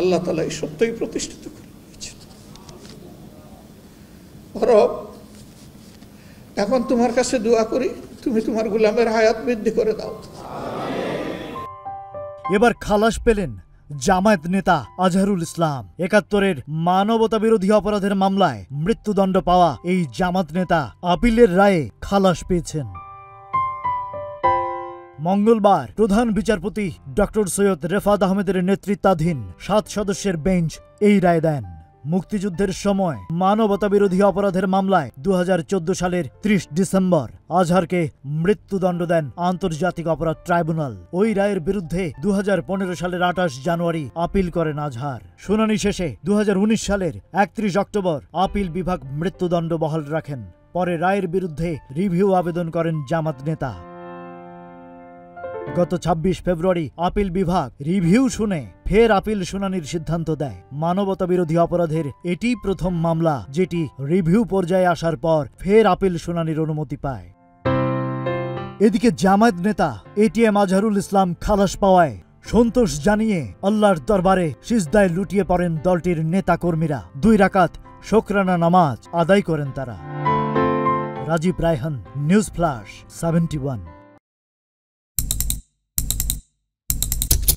আল্লাহ তাআলা এই সত্যই প্রতিষ্ঠিত করে দিয়েছেন। রব, এখন তোমার কাছে দোয়া করি, তুমি তোমার গোলামের হায়াত বৃদ্ধি করে দাও। এবার খালাস পেলেন জামায়াত নেতা আজহারুল ইসলাম। ৭১-এর মানবতা বিরোধী অপরাধের মামলায় মৃত্যুদণ্ড পাওয়া এই জামাত নেতা আপিলের রায়ে খালাস পেয়েছেন। মঙ্গলবার প্রধান বিচারপতি ডক্টর সৈয়দ রেফাত আহমেদের নেতৃত্বাধীন ৭ সদস্যের বেঞ্চ এই রায় দেন। মুক্তিযুদ্ধের সময় মানবতা বিরোধী অপরাধের মামলায় ২০১৪ সালের ৩০ ডিসেম্বর আজহারকে মৃত্যুদণ্ড দেন আন্তর্জাতিক অপরাধ ট্রাইব্যুনাল। ওই রায়ের বিরুদ্ধে ২০১৫ সালের ২৮ জানুয়ারি আপিল করেন আজহার। শুনানি শেষে ২০১৯ সালের ৩১ অক্টোবর আপিল বিভাগ মৃত্যুদণ্ড বহাল রাখেন। পরে রায়ের বিরুদ্ধে রিভিউ আবেদন করেন জামাত নেতা। গত ২৬ ফেব্রুয়ারি আপিল বিভাগ রিভিউ শুনে ফের আপিল শুনানির সিদ্ধান্ত দেয়। মানবতা বিরোধী অপরাধের এটি প্রথম মামলা যেটি রিভিউ পর্যায়ে আসার পর ফের আপিল শুনানির অনুমতি পায়। এদিকে জামায়াত নেতা এটিএম আজহারুল ইসলাম খালাস পাওয়ায় সন্তোষ জানিয়ে আল্লাহর দরবারে সিজদায় লুটিয়ে পড়েন দলটির নেতা কর্মীরা। ২ রাকাত শুকরানা নামাজ আদায় করেন তারা। Rajib Raihan, news flash 71।